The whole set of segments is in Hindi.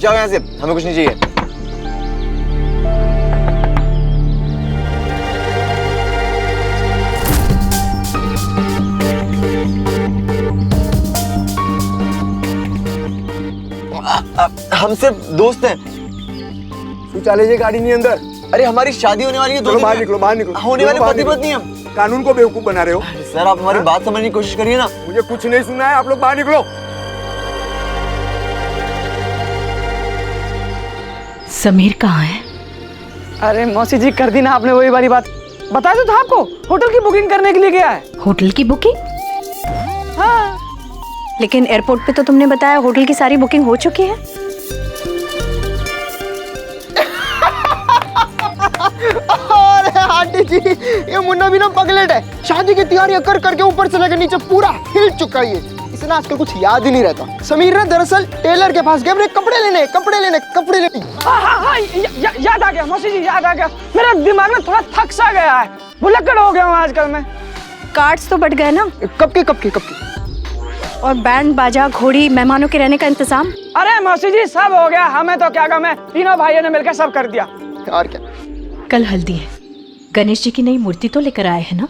जाओ यहाँ से, हमें कुछ नहीं चाहिए। हम सिर्फ दोस्त हैं। तू चले जे गाड़ी नहीं अंदर। अरे हमारी शादी होने वाली है, चलो बाहर निकलो, बाहर निकलो। होने वाले पति पत्नी हम। कानून को बेवकूफ बना रहे हो। सर आप हमारी बात समझने की कोशिश करिए ना। मुझे कुछ नहीं सुना है, आप लोग बाहर निकलो। समीर कहाँ है? अरे मौसी जी, कर दी ना आपने वही वाली बात। बताया तो था आपको, होटल की बुकिंग करने के लिए गया है। होटल की बुकिंग? हाँ। लेकिन एयरपोर्ट पे तो तुमने बताया होटल की सारी बुकिंग हो चुकी है। अरे आंटी जी, ये मुन्ना भी ना पगलेट है। शादी की तैयारियां कर करके ऊपर से लेकर नीचे पूरा हिल चुका है। इसे ना आजकल कुछ याद ही नहीं रहता। समीर ने दरअसल टेलर के पास गए अपने कपड़े लेने। हाँ, याद आ गया मौसी जी, याद आ गया। मेरा दिमाग ना थोड़ा थक सा गया है, भुलक्कड़ हो गया हूँ आजकल मैं। कार्ड्स तो बढ़ गए ना? कब के? और बैंड बाजा, घोड़ी, मेहमानों के रहने का इंतजाम? अरे मौसी जी, सब हो गया। हमें तो क्या कम है, तीनों भाइयों ने मिलकर सब कर दिया। और क्या। कल हल्दी है, गणेश जी की नई मूर्ति तो लेकर आए हैं ना?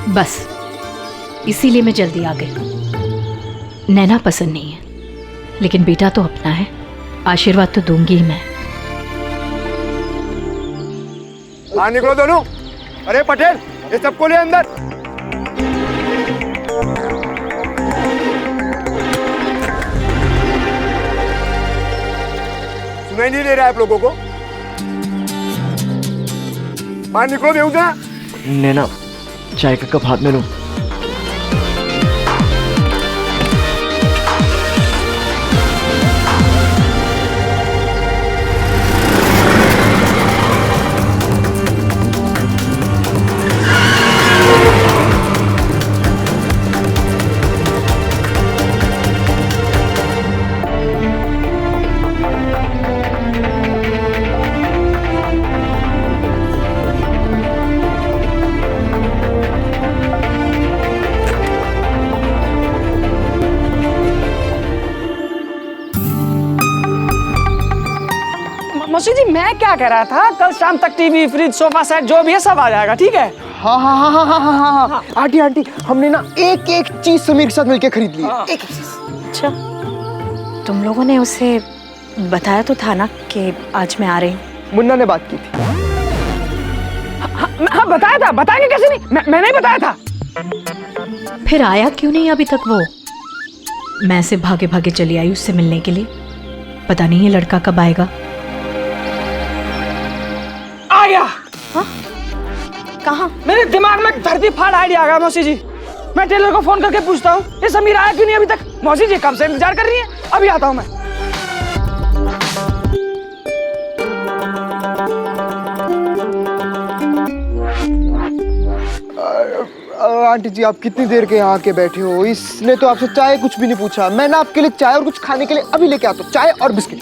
बस इसीलिए मैं जल्दी आ गई। नैना पसंद नहीं है, लेकिन बेटा तो अपना है, आशीर्वाद तो दूंगी ही मैं। बाहर निकलो दोनों। अरे पटेल, ये सबको ले अंदर। सुनाई नहीं दे रहा है आप लोगों को? बाहर निकलो बेहुदा। नैना, चाय का कप हाथ में लो। मौसी जी, मैं क्या कह रहा था, कल शाम तक टीवी, फ्रिज, सोफा सेट जो भी है सब आ जाएगा, ठीक है? हाँ। आंटी, हमने ना एक चीज समीर के साथ मिलकर खरीद ली है। एक चीज। अच्छा, तुम लोगों ने उसे बताया तो था ना कि आज मैं आ रही हूँ? मुन्ना ने बात की थी। हाँ, बताया था। बताएंगे कैसे नहीं, मैंने ही बताया था। फिर आया क्यों नहीं अभी तक वो? मैं से भागे भागे चली आई उससे मिलने के लिए। पता नहीं ये लड़का कब आएगा। आ गया। हाँ? कहाँ? मेरे दिमाग में धरती फाड़ आइडिया आ गया मौसी जी। मैं टेलर को फोन करके पूछता हूँ, ये समीर आया क्यों नहीं अभी तक? मौसी जी कब से इंतजार कर रही हैं, अभी आता हूँ मैं। आंटी जी, आप कितनी देर के यहाँ आके बैठे हो? इसने तो आपसे चाय कुछ भी नहीं पूछा। मैं ना आपके लिए चाय और कुछ खाने के लिए अभी लेके आता हूँ, चाय और बिस्किट।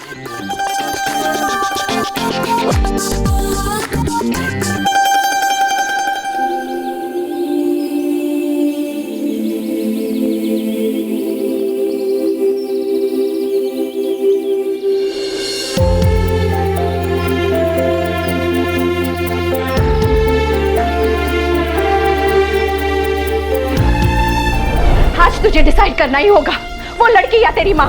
तुझे डिसाइड करना ही होगा, वो लड़की या तेरी माँ।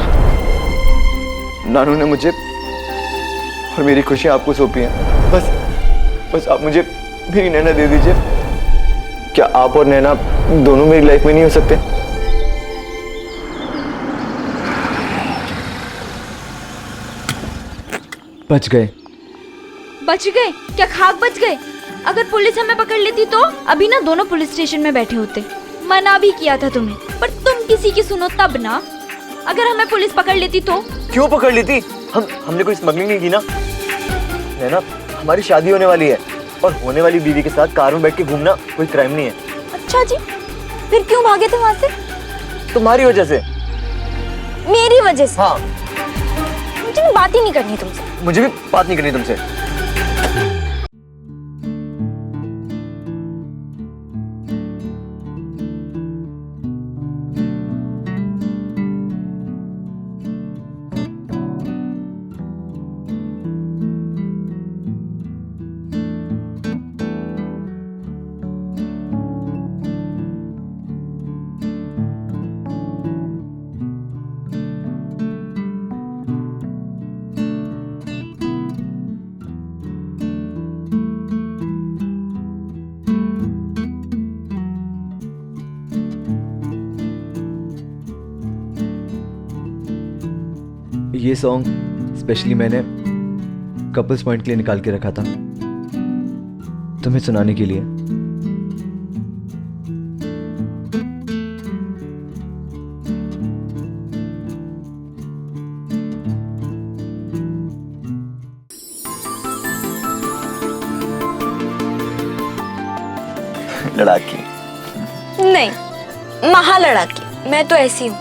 नानू ने मुझे और मेरी खुशियां आपको सौंपी हैं। बस आप मुझे मेरी नैना दे दीजिए। क्या आप और नैना दोनों मेरी लाइफ में नहीं हो सकते? बच गए। क्या खाक बच गए? अगर पुलिस हमें पकड़ लेती तो अभी ना दोनों पुलिस स्टेशन में बैठे होते। मना भी किया था तुम्हें, पर तुम किसी की सुनो तब ना। अगर हमें पुलिस पकड़ लेती तो? क्यों पकड़ लेती? हमने कोई स्मगलिंग नहीं की ना। नैना, हमारी शादी होने वाली है और होने वाली बीवी के साथ कार में बैठ के घूमना कोई क्राइम नहीं है। अच्छा जी, फिर क्यों भागे थे वहाँ से? तुम्हारी वजह से। मेरी वजह से? हाँ। मुझे बात ही नहीं करनी तुमसे। मुझे भी बात नहीं करनी तुमसे। ये सॉन्ग स्पेशली मैंने कपल्स पॉइंट के लिए निकाल के रखा था, तुम्हें सुनाने के लिए। लड़ाकी नहीं, महालड़ाकी। मैं तो ऐसी हूँ,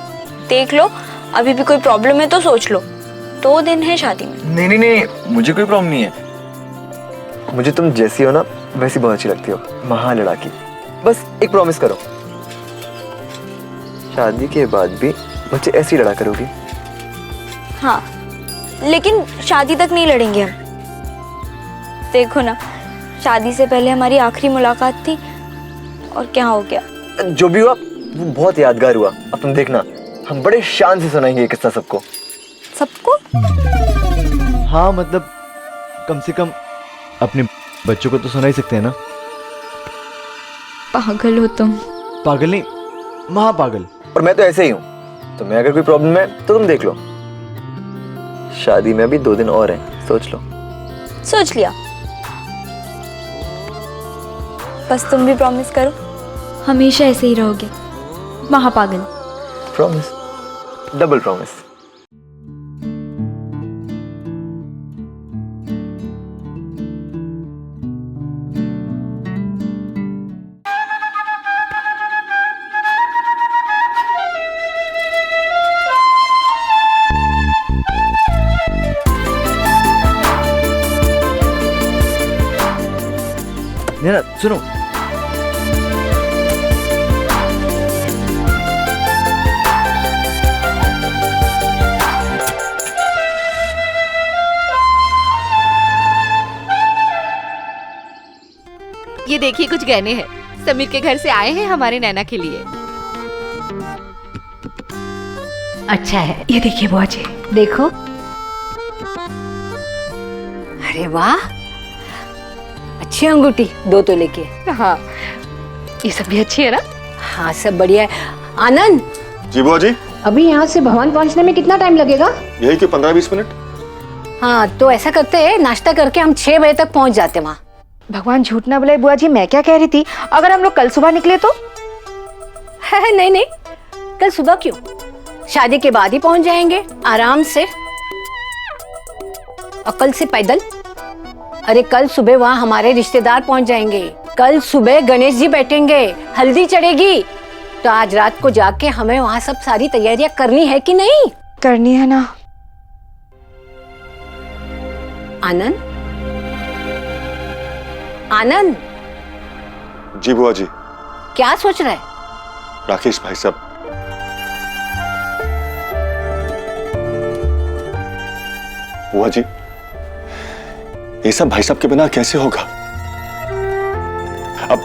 देख लो। अभी भी कोई प्रॉब्लम है तो सोच लो, 2 दिन है शादी में। नहीं नहीं नहीं, मुझे कोई प्रॉब्लम नहीं है। मुझे तुम जैसी हो ना वैसी बहुत अच्छी लगती हो, महालड़ाकी। बस एक प्रॉमिस करो, शादी के बाद भी मुझे ऐसी लड़ा करोगी। हाँ, लेकिन शादी तक नहीं लड़ेंगे हम। देखो ना, शादी से पहले हमारी आखिरी मुलाकात थी और क्या हो गया। जो भी हुआ वो बहुत यादगार हुआ। अब तुम देखना, हम बड़े शान से सुनाएंगे ये किस्सा सबको। सबको? हाँ मतलब कम से कम अपने बच्चों को तो सुना ही सकते हैं ना। पागल हो तुम। पागल नहीं, महापागल। और मैं तो ऐसे ही हूँ। तुम्हें अगर कोई प्रॉब्लम है तो तुम देख लो, शादी में अभी 2 दिन और हैं, सोच लो। सोच लिया। बस तुम भी प्रॉमिस करो, हमेशा ऐसे ही रहोगे, महापागल। Promise, double promise. नैना सुनो, ये देखिए कुछ गहने हैं, समीर के घर से आए हैं हमारे नैना के लिए। अच्छा है, ये देखिए बुआ जी, देखो। अरे वाह, अच्छी अंगूठी, 2 तोले की। हाँ, ये सब भी अच्छी है ना? हाँ सब बढ़िया है। आनंद जी बुआ जी। अभी यहाँ से भवन पहुँचने में कितना टाइम लगेगा? यही कि 15-20 मिनट। हाँ तो ऐसा करते हैं, नाश्ता करके हम 6 बजे तक पहुँच जाते वहाँ। भगवान झूठ ना बुलाए बुआ जी, मैं क्या कह रही थी, अगर हम लोग कल सुबह निकले तो? है नहीं नहीं, कल सुबह क्यों, शादी के बाद ही पहुँच जाएंगे आराम से। और कल से पैदल? अरे कल सुबह वहाँ हमारे रिश्तेदार पहुँच जाएंगे। कल सुबह गणेश जी बैठेंगे, हल्दी चढ़ेगी, तो आज रात को जाके हमें वहाँ सब सारी तैयारियां करनी है कि नहीं? करनी है ना। आनंद, आनंद। जी बुआ जी। क्या सोच रहा है? राकेश भाई साहब, बुआ जी ये सब भाई साहब के बिना कैसे होगा? अब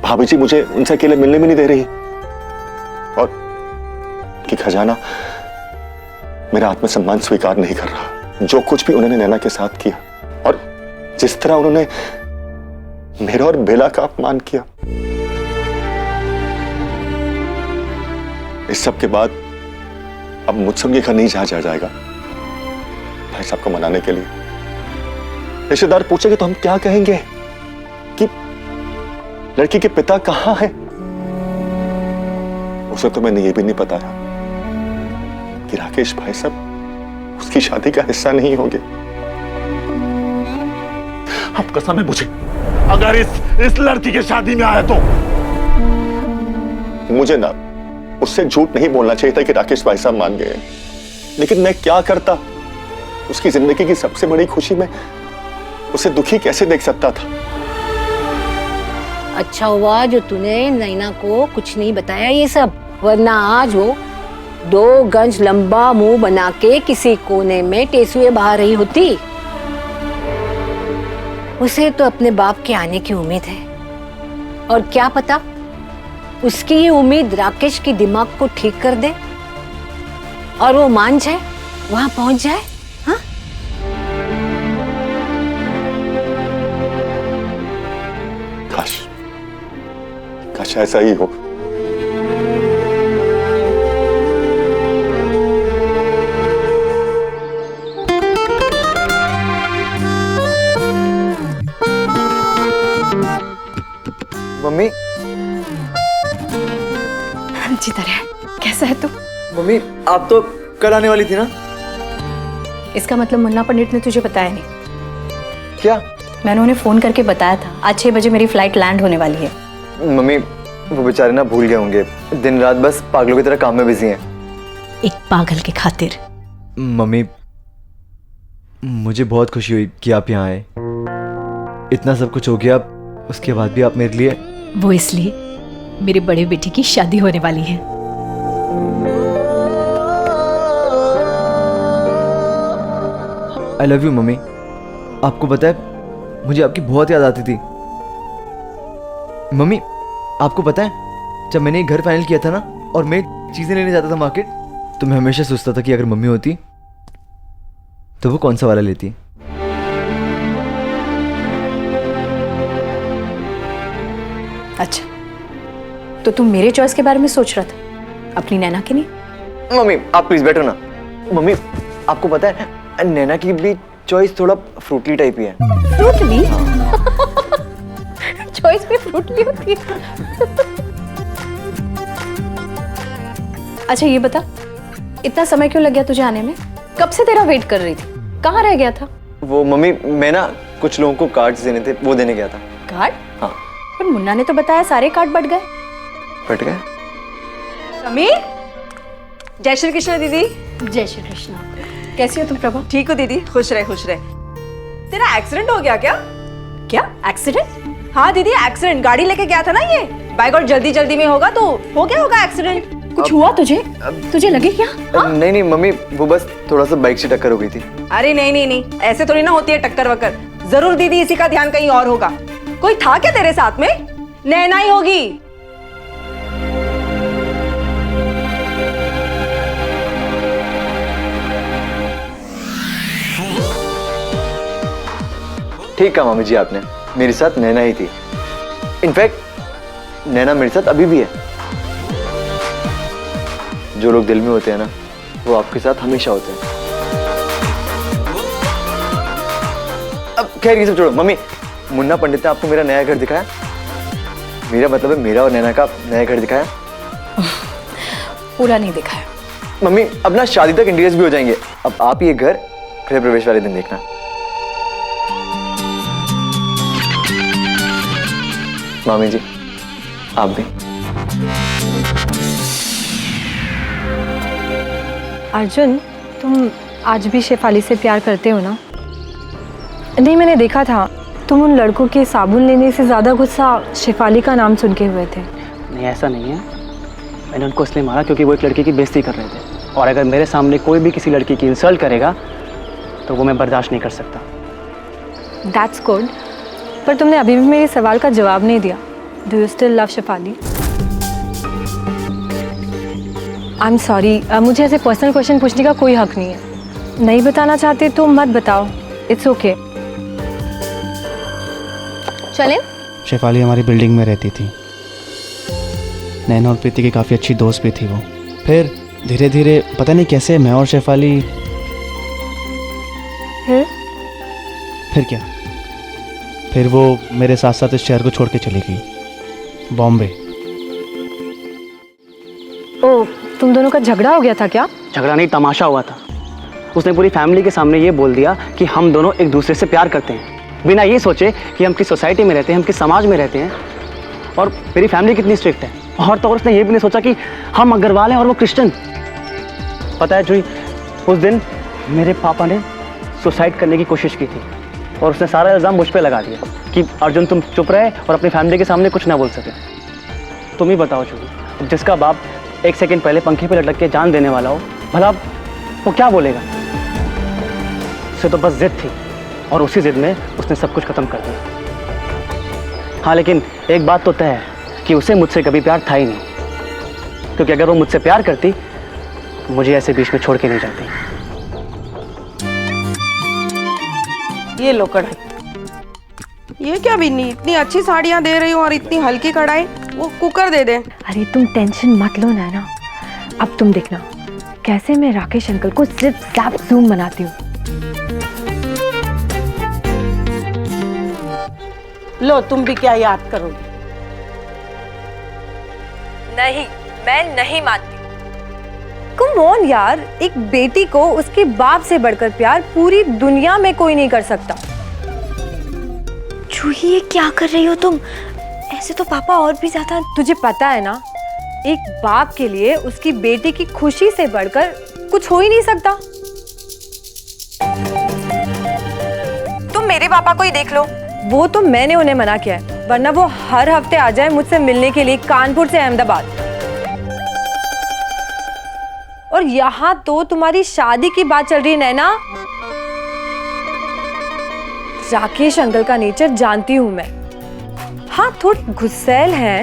भाभी जी मुझे उनसे अकेले मिलने भी नहीं दे रही, और कि खजाना मेरा आत्मसम्मान स्वीकार नहीं कर रहा। जो कुछ भी उन्होंने नैना के साथ किया और जिस तरह उन्होंने मेरा और बेला का अपमान किया, इस सब के बाद अब मुझसे उनके घर नहीं जाया जाएगा भाई साहब को मनाने के लिए। रिश्तेदार पूछेंगे तो हम क्या कहेंगे कि लड़की के पिता कहां हैं? उसे तो मैंने ये भी नहीं बताया कि राकेश भाई साहब उसकी शादी का हिस्सा नहीं होंगे। अब कसम है मुझे, अगर इस लड़की की शादी में आया तो मुझे ना उससे झूठ नहीं बोलना चाहिए था कि राकेश भाई साहब मान गए, लेकिन मैं क्या करता? उसकी जिंदगी की सबसे बड़ी खुशी में उसे दुखी कैसे देख सकता था? अच्छा हुआ जो तूने नैना को कुछ नहीं बताया ये सब, वरना आज वो 2 गज लंबा मुंह बना के किसी कोने में टेसुए बहा रही होती। उसे तो अपने बाप के आने की उम्मीद है, और क्या पता उसकी ये उम्मीद राकेश के दिमाग को ठीक कर दे और वो मान जाए, वहां पहुंच जाए। हाँ, काश ऐसा ही हो। मम्मी जीता रहे, कैसा है तू? मम्मी आप तो कल आने वाली थी ना? इसका मतलब मुन्ना पंडित ने तुझे बताया नहीं? क्या? मैंने उन्हें फोन करके बताया था, आज 6 बजे मेरी फ्लाइट लैंड होने वाली है। मम्मी वो बेचारे ना भूल गए होंगे, दिन रात बस पागलों की तरह काम में बिजी हैं। एक पागल की खातिर। मम्मी मुझे बहुत खुशी हुई कि आप यहाँ आए। इतना सब कुछ हो गया, उसके बाद भी आप मेरे लिए। वो इसलिए मेरी बड़ी बेटी की शादी होने वाली है। I love you mummy. आपको पता है मुझे आपकी बहुत याद आती थी। मम्मी आपको पता है जब मैंने ये घर फाइनल किया था ना और मैं चीजें लेने जाता था मार्केट, तो मैं हमेशा सोचता था कि अगर मम्मी होती तो वो कौन सा वाला लेती। अच्छा, तो तुम मेरे चॉइस के बारे में सोच रहा था, अपनी नैना के नहीं? मम्मी आप प्लीज बैठो ना। मम्मी आपको पता है नैना की भी चॉइस थोड़ा फ्रूटली टाइप ही है। फ्रूटली? चॉइस भी फ्रूटली होती है? अच्छा ये बता, इतना समय क्यों लग गया तुझे आने में? कब से तेरा वेट कर रही थी, कहाँ रह गया था? वो मम्मी मैं ना कुछ लोगों को कार्ड्स देने थे, वो देने गया था। कार्ड? हाँ। पर मुन्ना ने तो बताया सारे कार्ड बट गए। बट गए? समीर, जय श्री कृष्ण दीदी। जय श्री कृष्ण। कैसी हो तुम प्रभा? ठीक हो दीदी, खुश रहे खुश रहे। तेरा एक्सीडेंट हो गया क्या? क्या एक्सीडेंट? हाँ दीदी एक्सीडेंट, गाड़ी लेके गया था ना ये, बाइक और जल्दी जल्दी में होगा तो हो गया होगा एक्सीडेंट। कुछ हुआ तुझे? तुझे लगे क्या? नहीं नहीं मम्मी, वो बस थोड़ा सा बाइक से टक्कर हो गई थी। अरे नहीं नहीं नहीं, ऐसे थोड़ी ना होती है टक्कर वक्कर। जरूर दीदी इसी का ध्यान कहीं और होगा। कोई था क्या तेरे साथ में? नैना ही होगी। ठीक कहा मामी जी आपने, मेरे साथ नैना ही थी। इनफैक्ट नैना मेरे साथ अभी भी है। जो लोग दिल में होते हैं ना, वो आपके साथ हमेशा होते हैं। अब खैर ये सब छोड़ो। मम्मी मुन्ना पंडित ने आपको मेरा नया घर दिखाया? मेरा मतलब है मेरा और नैना का नया घर दिखाया? पूरा नहीं दिखाया। मम्मी अब ना शादी तक इंटीरियर्स भी हो जाएंगे। अब आप ये घर गृह प्रवेश वाले दिन देखना। मामी जी आप भी। अर्जुन, तुम आज भी शेफाली से प्यार करते हो ना? नहीं, मैंने देखा था तुम उन लड़कों के साबुन लेने से ज़्यादा गुस्सा शेफाली का नाम सुन के हुए थे। नहीं ऐसा नहीं है, मैंने उनको इसलिए मारा क्योंकि वो एक लड़की की बेइज्जती कर रहे थे, और अगर मेरे सामने कोई भी किसी लड़की की इंसल्ट करेगा तो वो मैं बर्दाश्त नहीं कर सकता। दैट्स गुड, पर तुमने अभी भी मेरे सवाल का जवाब नहीं दिया। Do you still love Shefali? I am sorry, मुझे ऐसे पर्सनल क्वेश्चन पूछने का कोई हक नहीं है। नहीं बताना चाहते तो मत बताओ, इट्स ओके। चलें? शेफाली हमारी बिल्डिंग में रहती थी। नैना और प्रीति की काफ़ी अच्छी दोस्त भी थी वो। फिर धीरे धीरे पता नहीं कैसे मैं और शेफाली। फिर क्या, फिर वो मेरे साथ साथ इस शहर को छोड़ के चली गई, बॉम्बे। ओह, तुम दोनों का झगड़ा हो गया था क्या? झगड़ा नहीं, तमाशा हुआ था। उसने पूरी फैमिली के सामने ये बोल दिया कि हम दोनों एक दूसरे से प्यार करते हैं, बिना ये सोचे कि हम किस सोसाइटी में रहते हैं, हम किस समाज में रहते हैं, और मेरी फैमिली कितनी स्ट्रिक्ट है। और तो और उसने ये भी नहीं सोचा कि हम अग्रवाल हैं और वो क्रिश्चियन। पता है जूही, उस दिन मेरे पापा ने सुसाइड करने की कोशिश की थी और उसने सारा इल्ज़ाम मुझ पे लगा दिया कि अर्जुन तुम चुप रहे और अपनी फैमिली के सामने कुछ ना बोल सके। तुम ही बताओ जूही, जिसका बाप 1 सेकंड पहले पंखे पे लटक के जान देने वाला हो, भला वो क्या बोलेगा? उसे तो बस जिद थी और उसी जिद में उसने सब कुछ खत्म कर दिया। हाँ लेकिन एक बात तो तय है कि उसे मुझसे कभी प्यार था ही नहीं, क्योंकि अगर वो मुझसे प्यार करती तो मुझे ऐसे बीच में छोड़ के नहीं जाती। ये लो कढ़ाई। ये क्या बिन्नी, इतनी अच्छी साड़ियाँ दे रही हो और इतनी हल्की कढ़ाई, वो कुकर दे दे। अरे तुम टेंशन मत लो नैना, अब तुम देखना कैसे मैं राकेश अंकल को जिप जैप जूम बनाती हूँ। लो तुम भी क्या याद करोगे, नहीं, मैं नहीं मानती। कम ऑन यार, एक बेटी को उसके बाप से बढ़कर प्यार पूरी दुनिया में कोई नहीं कर सकता। जूही ये क्या कर रही हो तुम? ऐसे तो पापा और भी ज्यादा। तुझे पता है ना, एक बाप के लिए उसकी बेटी की खुशी से बढ़कर कुछ हो ही नहीं सकता। तुम मेरे पापा को ही देख लो, वो तो मैंने उन्हें मना किया है, वरना वो हर हफ्ते आ जाए मुझसे मिलने के लिए कानपुर से अहमदाबाद। और यहाँ तो तुम्हारी शादी की बात चल रही है नैना। राकेश अंकल का नेचर जानती हूँ मैं। हाँ, थोड़े गुस्सैल हैं,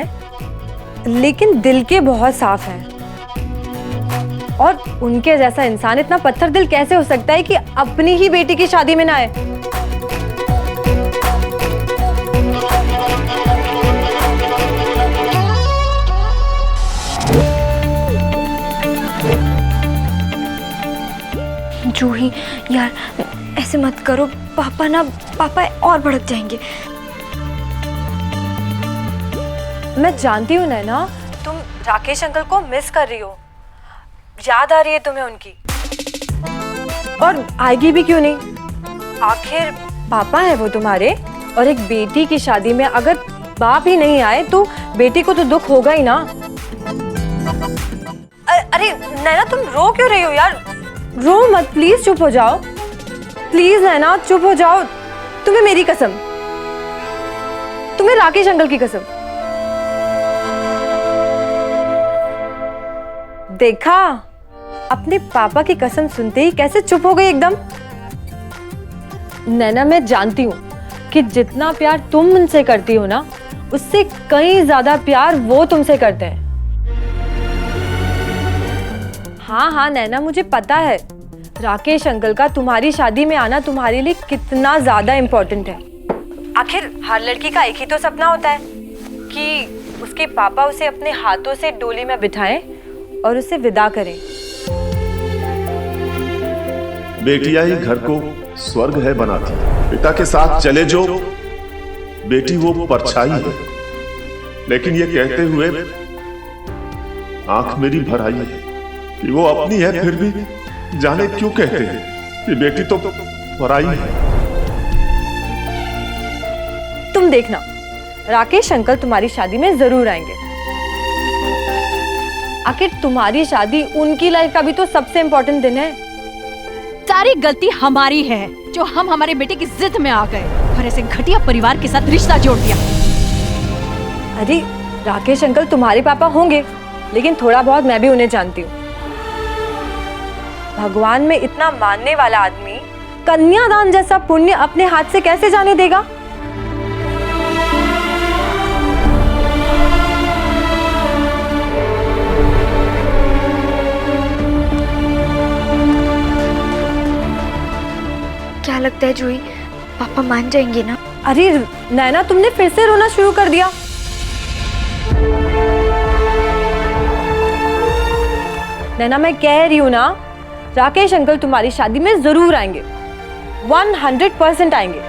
लेकिन दिल के बहुत साफ हैं। और उनके जैसा इंसान इतना पत्थर दिल कैसे हो सकता है कि अपनी ही बेटी की शादी में ना आए? जूही यार ऐसे मत करो, पापा और भड़क जाएंगे। मैं जानती हूँ नैना, तुम राकेश अंकल को मिस कर रही हो, याद आ रही है तुम्हें उनकी, और आएगी भी क्यों नहीं। आखिर पापा है वो तुम्हारे, और एक बेटी की शादी में अगर बाप ही नहीं आए तो बेटी को तो दुख होगा ही ना। अरे नैना, तुम रो क्यों रही हो यार? रो मत प्लीज, चुप हो जाओ प्लीज नैना, चुप हो जाओ। तुम्हें मेरी कसम, तुम्हें राकेश अंकल की कसम। देखा, अपने पापा की कसम सुनते ही कैसे चुप हो गई एकदम। नैना, मैं जानती हूँ कि जितना प्यार तुम उनसे करती हो ना, उससे कहीं ज्यादा प्यार वो तुमसे करते हैं। हाँ नैना, मुझे पता है राकेश अंकल का तुम्हारी शादी में आना तुम्हारे लिए कितना ज्यादा इम्पोर्टेंट है। आखिर हर लड़की का एक ही तो सपना होता है कि उसके पापा उसे अपने हाथों से डोली में बिठाएं और उसे विदा करें। बेटियां ही घर को स्वर्ग है बनाती, पिता के साथ चले जो बेटी वो परछाई है। लेकिन ये कहते हुए आंख मेरी भर आई है कि वो अपनी है, फिर भी जाने क्यों कहते हैं कि बेटी तो पराई है। तुम देखना, राकेश अंकल तुम्हारी शादी में जरूर आएंगे। आखिर तुम्हारी शादी उनकी लाइफ का भी तो सबसे इम्पोर्टेंट दिन है। सारी गलती हमारी है जो हम हमारे बेटे की जिद में आ गए और ऐसे घटिया परिवार के साथ रिश्ता जोड़ दिया। अरे राकेश अंकल तुम्हारे पापा होंगे, लेकिन थोड़ा बहुत मैं भी उन्हें जानती हूँ। भगवान में इतना मानने वाला आदमी कन्यादान जैसा पुण्य अपने हाथ से कैसे जाने देगा? क्या लगता है जूही, पापा मान जाएंगे ना? अरे नैना, तुमने फिर से रोना शुरू कर दिया। नैना, मैं कह रही हूं ना, राकेश अंकल तुम्हारी शादी में जरूर आएंगे, 100% आएंगे।